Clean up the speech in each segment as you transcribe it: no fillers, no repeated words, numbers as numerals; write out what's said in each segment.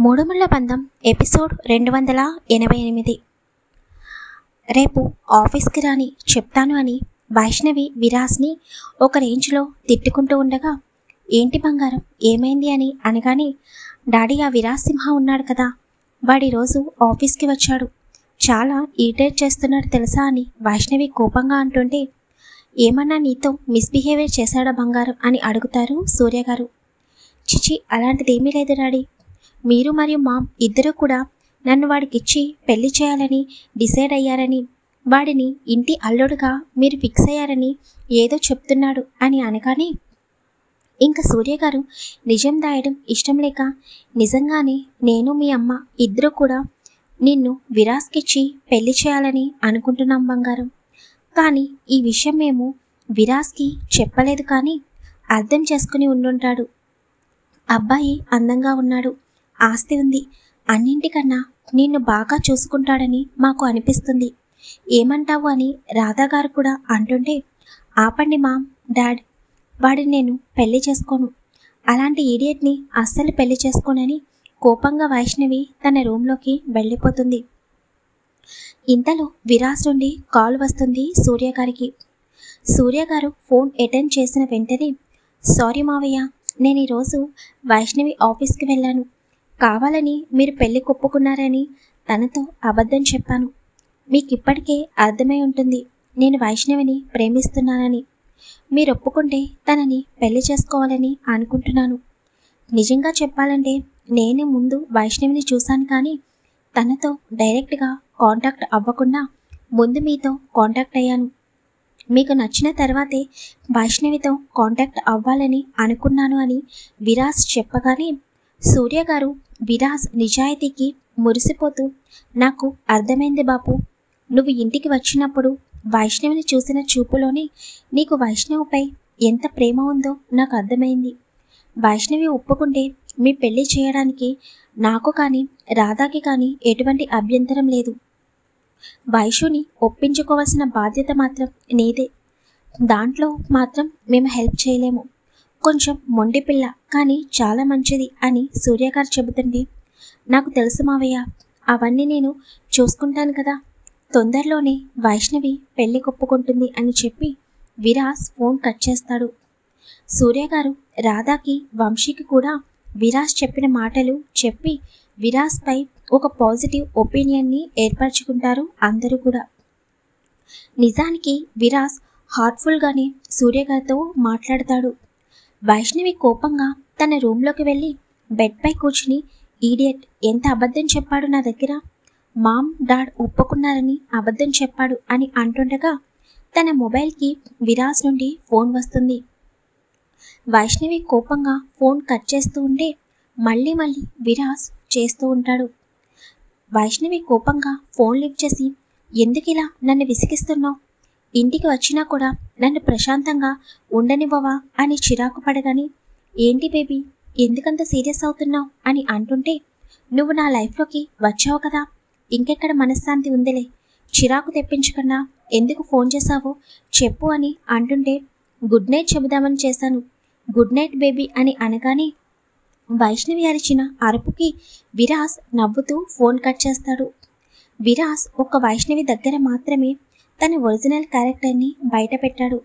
మూడుముళ్ళ బంధం ఎపిసోడ్ 288. రేపు ఆఫీస్కి రాని చెప్తాను అని వైష్ణవి విరాస్ని ఒక రేంజ్లో తిట్టుకుంటూ ఉండగా, ఏంటి బంగారం ఏమైంది అని అనగానే, డాడీ ఆ విరాస్ సింహ ఉన్నాడు కదా, వాడి రోజు ఆఫీస్కి వచ్చాడు, చాలా ఇరిటేట్ చేస్తున్నాడు తెలుసా అని వైష్ణవి కోపంగా అంటుంటే, ఏమన్నా నీతో మిస్బిహేవియర్ చేశాడా బంగారం అని అడుగుతారు సూర్య గారు. చిచి అలాంటిదేమీ లేదు డాడీ, మీరు మరియు మామ్ ఇద్దరూ కూడా నన్ను వాడికిచ్చి పెళ్లి చేయాలని డిసైడ్ అయ్యారని, వాడిని ఇంటి అల్లుడుగా మీరు ఫిక్స్ అయ్యారని ఏదో చెప్తున్నాడు అని అనగానే, ఇంకా సూర్య గారు నిజం దాయడం ఇష్టం లేక, నిజంగానే నేను మీ అమ్మ ఇద్దరూ కూడా నిన్ను విరాస్కిచ్చి పెళ్లి చేయాలని అనుకుంటున్నాం బంగారం. కానీ ఈ విషయం మేము విరాస్కి చెప్పలేదు, కానీ అర్థం చేసుకుని ఉండుంటాడు. అబ్బాయి అందంగా ఉన్నాడు, ఆస్తి ఉంది, అన్నింటికన్నా నిన్ను బాగా చూసుకుంటాడని మాకు అనిపిస్తుంది, ఏమంటావు అని రాధా గారు కూడా అంటుంటే, ఆపండి మామ్ డాడ్, వాడిని నేను పెళ్లి చేసుకోను, అలాంటి ఈడియట్ని అస్సలు పెళ్లి చేసుకోనని కోపంగా వైష్ణవి తన రూమ్లోకి వెళ్ళిపోతుంది. ఇంతలో విరాస్ నుండి కాల్ వస్తుంది సూర్య గారికి. సూర్య గారు ఫోన్ అటెండ్ చేసిన వెంటనే, సారీ మావయ్య, నేను ఈరోజు వైష్ణవి ఆఫీస్కి వెళ్ళాను, కావాలని మీరు పెళ్లి ఒప్పుకున్నారని తనతో అబద్ధం చెప్పాను. మీకు ఇప్పటికే అర్థమై ఉంటుంది నేను వైష్ణవిని ప్రేమిస్తున్నానని. మీరు ఒప్పుకుంటే తనని పెళ్లి చేసుకోవాలని అనుకుంటున్నాను. నిజంగా చెప్పాలంటే నేనే ముందు వైష్ణవిని చూశాను, కానీ తనతో డైరెక్ట్గా కాంటాక్ట్ అవ్వకుండా ముందు మీతో కాంటాక్ట్ అయ్యాను. మీకు నచ్చిన తర్వాతే వైష్ణవితో కాంటాక్ట్ అవ్వాలని అనుకున్నాను అని విరాస్ చెప్పగానే, సూర్య గారు విరాస్ నిజాయితీకి మురిసిపోతూ, నాకు అర్థమైంది బాపు, నువ్వు ఇంటికి వచ్చినప్పుడు వైష్ణవిని చూసిన చూపులోనే నీకు వైష్ణవిపై ఎంత ప్రేమ ఉందో నాకు అర్థమైంది. వైష్ణవి ఒప్పుకుంటే మీ పెళ్లి చేయడానికి నాకు కానీ రాధాకి కానీ ఎటువంటి అభ్యంతరం లేదు. వైష్ణుని ఒప్పించుకోవాల్సిన బాధ్యత మాత్రం నీదే, దాంట్లో మాత్రం మేము హెల్ప్ చేయలేము. కొంచెం మొండి పిల్ల, కానీ చాలా మంచిది అని సూర్య గారు చెబుతుంటే, నాకు తెలుసు మావయ్య, అవన్నీ నేను చూసుకుంటాను కదా, తొందరలోనే వైష్ణవి పెళ్లి ఒప్పుకుంటుంది అని చెప్పి విరాస్ ఫోన్ కట్ చేస్తాడు. సూర్య గారు రాధాకి వంశీకి కూడా విరాస్ చెప్పిన మాటలు చెప్పి విరాస్పై ఒక పాజిటివ్ ఒపీనియన్ని ఏర్పరచుకుంటారు అందరూ కూడా. నిజానికి విరాస్ హార్ట్ఫుల్గానే సూర్య గారితో మాట్లాడతాడు. వైష్ణవి కోపంగా తన రూమ్లోకి వెళ్ళి బెడ్పై కూర్చుని, ఈడియట్ ఎంత అబద్ధం చెప్పాడు నా దగ్గర, మామ్ డాడ్ ఒప్పుకున్నారని అబద్ధం చెప్పాడు అని అంటుండగా తన మొబైల్కి విరాస్ నుండి ఫోన్ వస్తుంది. వైష్ణవి కోపంగా ఫోన్ కట్ చేస్తూ ఉంటే మళ్ళీ విరాస్ చేస్తూ ఉంటాడు. వైష్ణవి కోపంగా ఫోన్ లిఫ్ట్ చేసి, ఎందుకిలా నన్ను విసిగిస్తున్నావు, ఇంటికి వచ్చినా కూడా నన్ను ప్రశాంతంగా ఉండనివ్వవా అని చిరాకు పడగానే, ఏంటి బేబీ ఎందుకంత సీరియస్ అవుతున్నావు అని అంటుంటే, నువ్వు నా లైఫ్లోకి వచ్చావు కదా, ఇంకెక్కడ మనశ్శాంతి ఉందిలే, చిరాకు తెప్పించకుండా ఎందుకు ఫోన్ చేశావో చెప్పు అని అంటుంటే, గుడ్ నైట్ చెబుదామని చేశాను, గుడ్ నైట్ బేబీ అని అనగానే వైష్ణవి అరిచిన అరుపుకి విరాస్ నవ్వుతూ ఫోన్ కట్ చేస్తాడు. విరాస్ ఒక్క వైష్ణవి దగ్గర మాత్రమే తన ఒరిజినల్ క్యారెక్టర్ని బయట పెట్టాడు.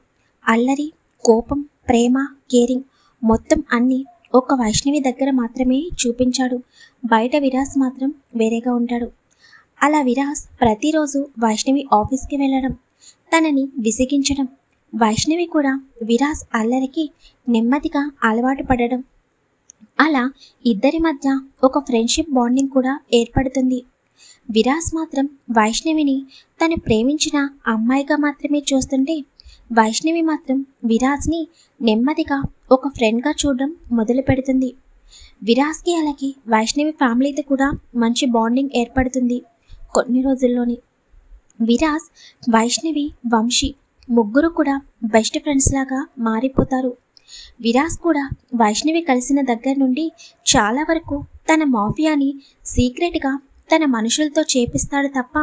అల్లరి, కోపం, ప్రేమ, కేరింగ్ మొత్తం అన్నీ ఒక్క వైష్ణవి దగ్గర మాత్రమే చూపించాడు. బయట విరాస్ మాత్రం వేరేగా ఉంటాడు. అలా విరాస్ ప్రతిరోజు వైష్ణవి ఆఫీస్కి వెళ్ళడం, తనని విసిగించడం, వైష్ణవి కూడా విరాస్ అల్లరికి నెమ్మదిగా అలవాటు పడడం, అలా ఇద్దరి మధ్య ఒక ఫ్రెండ్షిప్ బాండింగ్ కూడా ఏర్పడుతుంది. విరాస్ మాత్రం వైష్ణవిని తను ప్రేమించిన అమ్మాయిగా మాత్రమే చూస్తుంటే, వైష్ణవి మాత్రం విరాస్ని నెమ్మదిగా ఒక ఫ్రెండ్గా చూడడం మొదలు పెడుతుంది. విరాస్కి అలాగే వైష్ణవి ఫ్యామిలీతో కూడా మంచి బాండింగ్ ఏర్పడుతుంది. కొన్ని రోజుల్లోనే విరాస్, వైష్ణవి, వంశీ ముగ్గురు కూడా బెస్ట్ ఫ్రెండ్స్ లాగా మారిపోతారు. విరాస్ కూడా వైష్ణవి కలిసిన దగ్గర నుండి చాలా వరకు తన మాఫియాని సీక్రెట్గా తన మనుషులతో చేపిస్తాడు తప్ప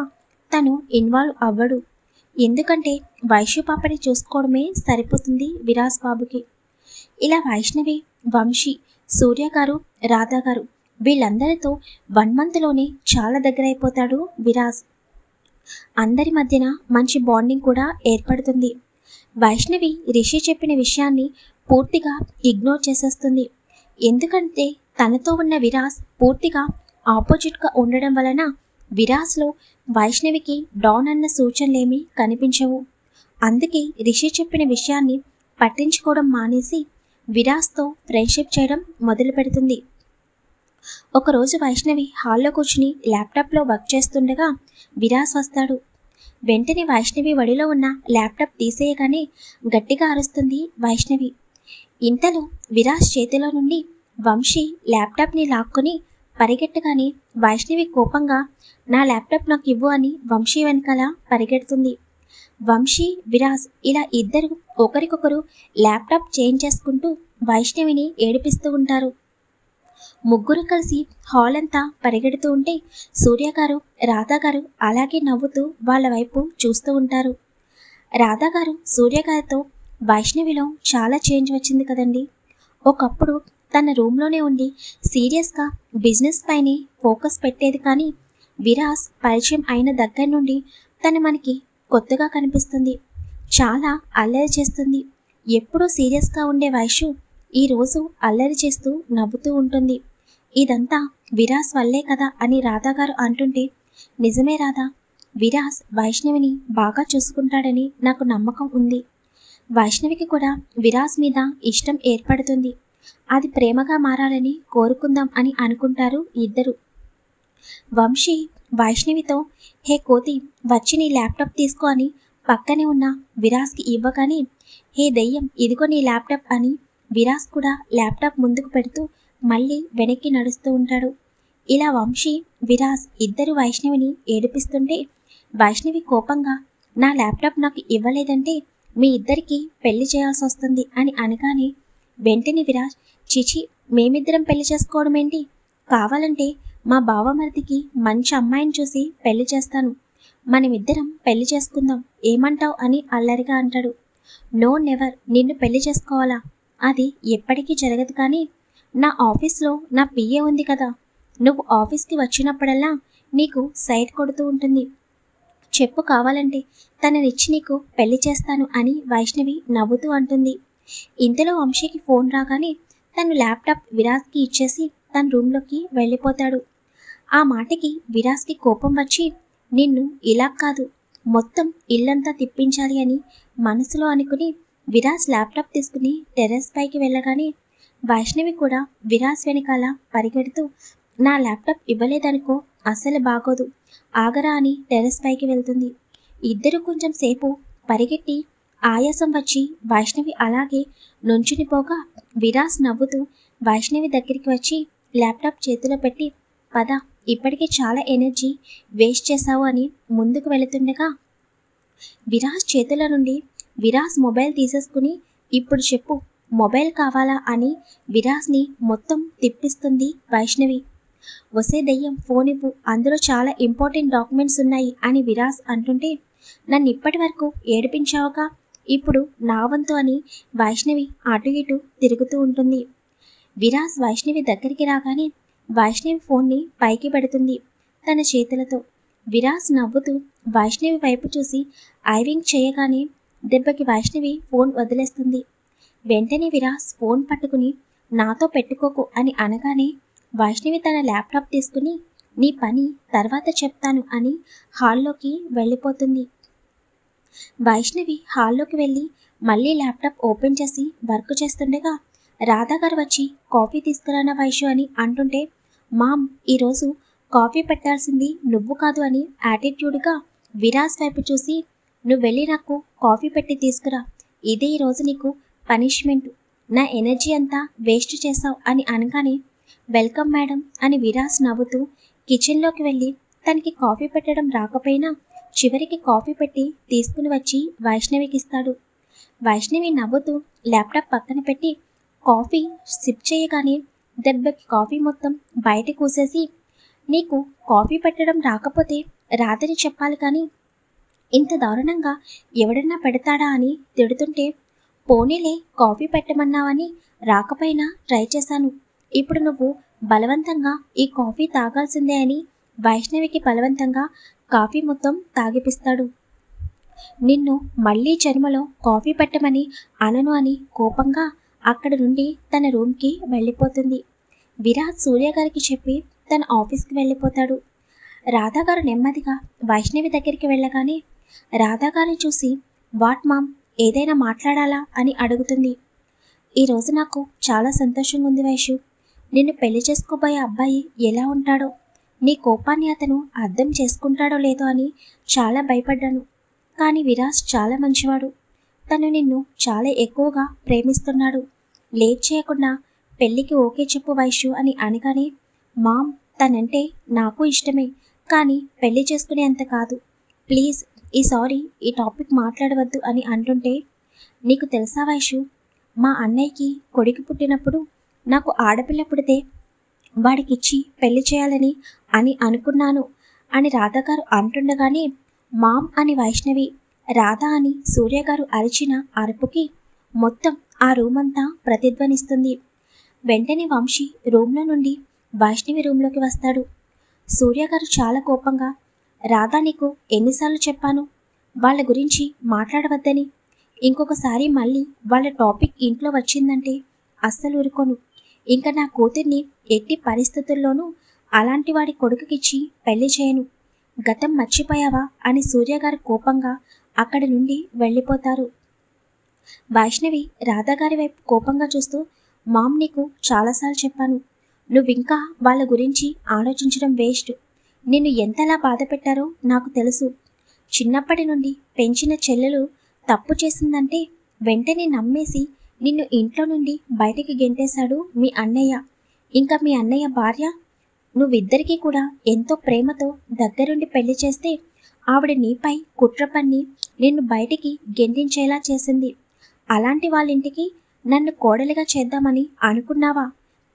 తను ఇన్వాల్వ్ అవ్వడు. ఎందుకంటే వైష్ణు పాపని చూసుకోవడమే సరిపోతుంది విరాస్ బాబుకి. ఇలా వైష్ణవి, వంశీ, సూర్య గారు, రాధా గారు వీళ్ళందరితో 1 మంత్లోనే చాలా దగ్గరైపోతాడు విరాజ్. అందరి మధ్యన మంచి బాండింగ్ కూడా ఏర్పడుతుంది. వైష్ణవి రిషి చెప్పిన విషయాన్ని పూర్తిగా ఇగ్నోర్ చేసేస్తుంది. ఎందుకంటే తనతో ఉన్న విరాజ్ పూర్తిగా ఆపోజిట్గా ఉండడం వలన విరాజ్లో వైష్ణవికి డాన్ అన్న సూచనలేమీ కనిపించవు. అందుకే రిషి చెప్పిన విషయాన్ని పట్టించుకోవడం మానేసి విరాజ్తో ఫ్రెండ్షిప్ చేయడం మొదలు పెడుతుంది. ఒకరోజు వైష్ణవి హాల్లో కూర్చుని ల్యాప్టాప్లో వర్క్ చేస్తుండగా విరాజ్ వస్తాడు. వెంటనే వైష్ణవి వడిలో ఉన్న ల్యాప్టాప్ తీసేయగానే గట్టిగా అరుస్తుంది వైష్ణవి. ఇంతలో విరాజ్ చేతిలో నుండి వంశీ ల్యాప్టాప్ని లాక్కొని పరిగెట్టగానే వైష్ణవి కోపంగా నా ల్యాప్టాప్ నాకు ఇవ్వు అని వంశీ వెనకాల పరిగెడుతుంది. వంశీ విరాజ్ ఇలా ఇద్దరు ఒకరికొకరు ల్యాప్టాప్ చేంజ్ చేసుకుంటూ వైష్ణవిని ఏడిపిస్తూ ఉంటారు. ముగ్గురు కలిసి హాల్ అంతా పరిగెడుతూ ఉంటే సూర్య గారు రాధా గారు అలాగే నవ్వుతూ వాళ్ళ వైపు చూస్తూ ఉంటారు. రాధా గారు సూర్య గారితో వైష్ణవిలో చాలా చేంజ్ వచ్చింది కదండి. ఒకప్పుడు తన రూమ్లోనే ఉండి సీరియస్గా బిజినెస్ పైనే ఫోకస్ పెట్టేది, కానీ విరాజ్ పరిచయం అయిన దగ్గర నుండి తను మనకి కొత్తగా కనిపిస్తుంది. చాలా అల్లరి చేస్తుంది. ఎప్పుడూ సీరియస్గా ఉండే వైషు ఈరోజు అల్లరి చేస్తూ నవ్వుతూ ఉంటుంది. ఇదంతా విరాజ్ వల్లే కదా అని రాధా గారు అంటుంటే, నిజమే రాధా, విరాజ్ వైష్ణవిని బాగా చూసుకుంటాడని నాకు నమ్మకం ఉంది. వైష్ణవికి కూడా విరాజ్ మీద ఇష్టం ఏర్పడుతుంది. అది ప్రేమగా మారాలని కోరుకుందాం అని అనుకుంటారు ఇద్దరు. వంశీ వైష్ణవితో హే కోతి వచ్చి నీ ల్యాప్టాప్ తీసుకో అని పక్కనే ఉన్న విరాజ్కి ఇవ్వగానే హే దెయ్యం ఇదిగో నీ ల్యాప్టాప్ అని విరాజ్ కూడా ల్యాప్టాప్ ముందుకు పెడుతూ మళ్ళీ వెనక్కి నడుస్తూ ఉంటాడు. ఇలా వంశీ విరాజ్ ఇద్దరు వైష్ణవిని ఏడిపిస్తుంటే వైష్ణవి కోపంగా నా ల్యాప్టాప్ నాకు ఇవ్వలేదంటే మీ ఇద్దరికి పెళ్లి చేయాల్సి వస్తుంది అని అనగానే వెంటనే విరాజ్ చిచి మేమిద్దరం పెళ్లి చేసుకోవడం ఏంటి, కావాలంటే మా బావమరిదికి మంచి అమ్మాయిని చూసి పెళ్లి చేస్తాను, మనమిద్దరం పెళ్లి చేసుకుందాం ఏమంటావు అని అల్లరిగా అంటాడు. నో నెవర్, నిన్ను పెళ్లి చేసుకోవాలా, అది ఎప్పటికీ జరగదు. కానీ నా ఆఫీస్లో నా పిఏ ఉంది కదా, నువ్వు ఆఫీస్కి వచ్చినప్పుడల్లా నీకు సైట్ కొడుతూ ఉంటుంది, చెప్పు కావాలంటే తననిచ్చి నీకు పెళ్లి చేస్తాను అని వైష్ణవి నవ్వుతూ అంటుంది. ఇంతలో వంశీకి ఫోన్ రాగానే తను ల్యాప్టాప్ విరాజ్కి ఇచ్చేసి తన రూమ్లోకి వెళ్ళిపోతాడు. ఆ మాటకి విరాజ్కి కోపం వచ్చి నిన్ను ఇలా కాదు మొత్తం ఇల్లంతా తిప్పించాలి అని మనసులో అనుకుని విరాజ్ ల్యాప్టాప్ తీసుకుని టెర్రస్ పైకి వెళ్ళగానే వైష్ణవి కూడా విరాజ్ వెనకాల పరిగెడుతూ నా ల్యాప్టాప్ ఇవ్వలేదనుకో అసలు బాగోదు, ఆగరా అని టెర్రస్ పైకి వెళ్తుంది. ఇద్దరు కొంచెం సేపు పరిగెట్టి ఆయాసం వచ్చి వైష్ణవి అలాగే నుంచునిపోగా విరాజ్ నవ్వుతూ వైష్ణవి దగ్గరికి వచ్చి ల్యాప్టాప్ చేతిలో పెట్టి పద ఇప్పటికే చాలా ఎనర్జీ వేస్ట్ చేశావు అని ముందుకు వెళుతుండగా విరాజ్ చేతుల నుండి విరాజ్ మొబైల్ తీసేసుకుని ఇప్పుడు చెప్పు మొబైల్ కావాలా అని విరాజ్ని మొత్తం తిప్పిస్తుంది వైష్ణవి. వసే దయ్యం ఫోన్ ఇవ్వు, అందులో చాలా ఇంపార్టెంట్ డాక్యుమెంట్స్ ఉన్నాయి అని విరాజ్ అంటుంటే నన్ను ఇప్పటి వరకు ఏడిపించావుగా, ఇప్పుడు నా వంతు అని వైష్ణవి అటు ఇటు తిరుగుతూ ఉంటుంది. విరాజ్ వైష్ణవి దగ్గరికి రాగానే వైష్ణవి ఫోన్ని పైకి పెడుతుంది తన చేతులతో. విరాజ్ నవ్వుతూ వైష్ణవి వైపు చూసి ఐవింగ్ చేయగానే దెబ్బకి వైష్ణవి ఫోన్ వదిలేస్తుంది. వెంటనే విరాజ్ ఫోన్ పట్టుకుని నాతో పెట్టుకోకు అని అనగానే వైష్ణవి తన ల్యాప్టాప్ తీసుకుని నీ పని తర్వాత చెప్తాను అని హాల్లోకి వెళ్ళిపోతుంది. వైష్ణవి హాల్లోకి వెళ్ళి మళ్ళీ ల్యాప్టాప్ ఓపెన్ చేసి వర్క్ చేస్తుండగా రాధా గారు వచ్చి కాఫీ తీసుకురానా వైషు అని అంటుంటే మామ్ ఈరోజు కాఫీ పెట్టాల్సింది నువ్వు కాదు అని యాటిట్యూడ్గా విరాజ్ వైపు చూసి నువ్వు వెళ్ళి నాకు కాఫీ పెట్టి తీసుకురా, ఇదే ఈరోజు నీకు పనిష్మెంట్, నా ఎనర్జీ అంతా వేస్ట్ చేసావు అని అనగానే వెల్కమ్ మేడం అని విరాజ్ నవ్వుతూ కిచెన్లోకి వెళ్ళి తనకి కాఫీ పెట్టడం రాకపోయినా చివరికి కాఫీ పెట్టి తీసుకుని వచ్చి వైష్ణవికి ఇస్తాడు. వైష్ణవి నవ్వుతూ ల్యాప్టాప్ పక్కన పెట్టి కాఫీ సిప్ చేయగానే దెబ్బకి కాఫీ మొత్తం బయట కూసేసి నీకు కాఫీ పెట్టడం రాకపోతే రాదని చెప్పాలి కానీ ఇంత దారుణంగా ఎవడన్నా పెడతాడా అని తిడుతుంటే పోనీలే కాఫీ పెట్టమన్నావని రాకపోయినా ట్రై చేశాను, ఇప్పుడు నువ్వు బలవంతంగా ఈ కాఫీ తాగాల్సిందే అని వైష్ణవికి బలవంతంగా కాఫీ మొత్తం తాగిపిస్తాడు. నిన్ను మళ్ళీ జన్మలో కాఫీ పెట్టమని అనను అని కోపంగా అక్కడి నుండి తన రూమ్కి వెళ్ళిపోతుంది. విరాజ్ సూర్య గారికి చెప్పి తన ఆఫీస్కి వెళ్ళిపోతాడు. రాధాగారు నెమ్మదిగా వైష్ణవి దగ్గరికి వెళ్ళగానే రాధాగారిని చూసి వాట్ మామ్, ఏదైనా మాట్లాడాలా అని అడుగుతుంది. ఈరోజు నాకు చాలా సంతోషంగా ఉంది వైషు. నిన్ను పెళ్లి చేసుకోబోయే అబ్బాయి ఎలా ఉంటాడో, నీ కోపాన్ని అతను అర్థం చేసుకుంటాడో లేదో అని చాలా భయపడ్డాను. కానీ విరాజ్ చాలా మంచివాడు. తను నిన్ను చాలా ఎక్కువగా ప్రేమిస్తున్నాడు. లేట్ చేయకుండా పెళ్ళికి ఓకే చెప్పు వైషు అని అనగానే మామ్, తనంటే నాకు ఇష్టమే, కానీ పెళ్లి చేసుకునేంత కాదు. ప్లీజ్ ఈసారి ఈ టాపిక్ మాట్లాడవద్దు అని అంటుంటే, నీకు తెలుసా వైషు, మా అన్నయ్యకి కొడుకు పుట్టినప్పుడు నాకు ఆడపిల్ల పుడితే వాడికిచ్చి పెళ్లి చేయాలని అనుకున్నాను అని రాధాగారు అంటుండగానే మామ్ అని వైష్ణవి, రాధా అని సూర్యగారు అరిచిన అరుపుకి మొత్తం ఆ రూమ్ అంతా ప్రతిధ్వనిస్తుంది. వెంటనే వంశీ రూమ్లో నుండి వైష్ణవి రూమ్లోకి వస్తాడు. సూర్యగారు చాలా కోపంగా, రాధా నీకు ఎన్నిసార్లు చెప్పాను వాళ్ళ గురించి మాట్లాడవద్దని. ఇంకొకసారి మళ్ళీ వాళ్ళ టాపిక్ ఇంట్లో వచ్చిందంటే అస్సలు ఊరుకోను. ఇంకా నా కూతుర్ని ఎట్టి పరిస్థితుల్లోనూ అలాంటి వాడి కొడుకుకిచ్చి పెళ్లి చేయను. గతం మర్చిపోయావా అని సూర్యగారు కోపంగా అక్కడి నుండి వెళ్ళిపోతారు. వైష్ణవి రాధాగారి వైపు కోపంగా చూస్తూ, మామ్ నీకు చాలాసార్లు చెప్పాను, నువ్వింకా వాళ్ళ గురించి ఆలోచించడం వేస్ట్. నిన్ను ఎంతలా బాధ పెట్టారో నాకు తెలుసు. చిన్నప్పటి నుండి పెంచిన చెల్లెలు తప్పు చేసిందంటే వెంటనే నమ్మేసి నిన్ను ఇంట్లో నుండి బయటికి గెంటేశాడు మీ అన్నయ్య. ఇంకా మీ అన్నయ్య భార్య నువ్విద్దరికీ కూడా ఎంతో ప్రేమతో దగ్గరుండి పెళ్లి చేస్తే ఆవిడ నీపై కుట్ర పన్ని నిన్ను బయటికి గెంటించేలా చేసింది. అలాంటి వాళ్ళింటికి నన్ను కోడలిగా చేద్దామని అనుకున్నావా?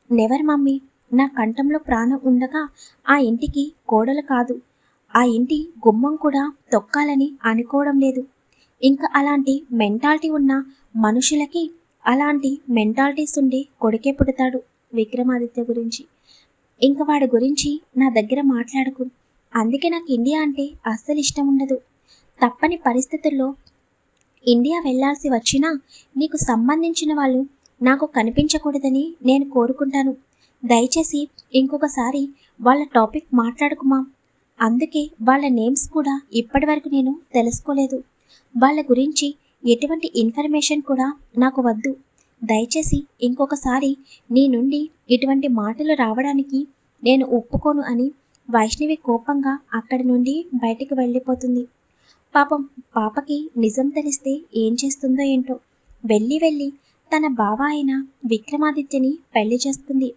నెవర్ మమ్మీ, నా కంఠంలో ప్రాణం ఉండగా ఆ ఇంటికి కోడలు కాదు, ఆ ఇంటి గుమ్మం కూడా తొక్కాలని అనుకోవడం లేదు. ఇంకా అలాంటి మెంటాలిటీ ఉన్న మనుషులకి అలాంటి మెంటాలిటీస్ ఉండే కొడుకే పుడతాడు. విక్రమాదిత్య గురించి ఇంకా వాడి గురించి నా దగ్గర మాట్లాడకు. అందుకే నాకు ఇండియా అంటే అస్సలు ఇష్టం ఉండదు. తప్పని పరిస్థితుల్లో ఇండియా వెళ్లాల్సి వచ్చినా నీకు సంబంధించిన వాళ్ళు నాకు కనిపించకూడదని నేను కోరుకుంటాను. దయచేసి ఇంకొకసారి వాళ్ళ టాపిక్ మాట్లాడుకుమా. అందుకే వాళ్ళ నేమ్స్ కూడా ఇప్పటి వరకు నేను తెలుసుకోలేదు. వాళ్ళ గురించి ఎటువంటి ఇన్ఫర్మేషన్ కూడా నాకు వద్దు. దయచేసి ఇంకొకసారి నీ నుండి ఇటువంటి మాటలు రావడానికి నేను ఒప్పుకోను అని వైష్ణవి కోపంగా అక్కడి నుండి బయటికి వెళ్ళిపోతుంది. పాపం పాపకి నిజం తెలిస్తే ఏం చేస్తుందో ఏంటో. వెళ్ళి తన బావ అయిన విక్రమాదిత్యని పెళ్లి చేస్తుంది.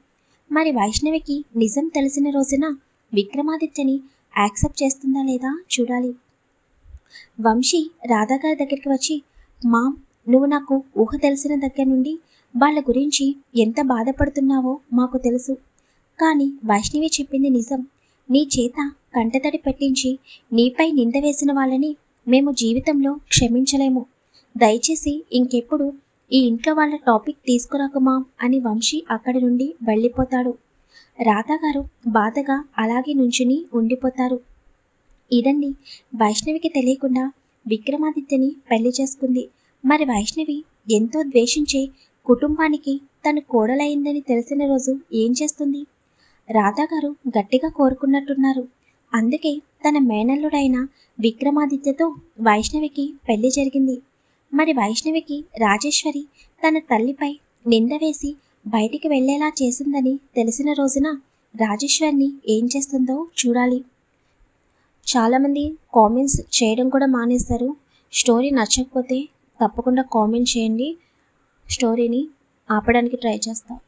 మరి వైష్ణవికి నిజం తెలిసిన రోజున విక్రమాదిత్యని యాక్సెప్ట్ చేస్తుందా లేదా చూడాలి. వంశీ రాధాగారి దగ్గరికి వచ్చి, మామ్, నువ్వు నాకు ఊహ తెలిసిన దగ్గర నుండి వాళ్ళ గురించి ఎంత బాధపడుతున్నావో మాకు తెలుసు. కానీ వైష్ణవి చెప్పింది నిజం. నీ చేత కంటతడి పెట్టించి నీపై నింద వేసిన వాళ్ళని మేము జీవితంలో క్షమించలేము. దయచేసి ఇంకెప్పుడు ఈ ఇంట్లో వాళ్ళ టాపిక్ తీసుకురాకుమా అని వంశీ అక్కడి నుండి వెళ్ళిపోతాడు. రాధాగారు బాధగా అలాగే నుంచుని ఉండిపోతారు. ఇదండి, వైష్ణవికి తెలియకుండా విక్రమాదిత్యని పెళ్లి చేసుకుంది. మరి వైష్ణవి ఎంతో ద్వేషించే కుటుంబానికి తను కోడలైందని తెలిసిన రోజు ఏం చేస్తుంది? రాధాగారు గట్టిగా కోరుకున్నట్టున్నారు. అందుకే తన మేనల్లుడైన విక్రమాదిత్యతో వైష్ణవికి పెళ్లి జరిగింది. మరి వైష్ణవికి రాజేశ్వరి తన తల్లిపై నింద వేసి బయటికి వెళ్లేలా చేసిందని తెలిసిన రోజున రాజేశ్వరిని ఏం చేస్తుందో చూడాలి. చాలామంది కామెంట్స్ చేయడం కూడా మానేస్తారు. స్టోరీ నచ్చకపోతే తప్పకుండా కామెంట్ చేయండి. స్టోరీని ఆపడానికి ట్రై చేస్తాను.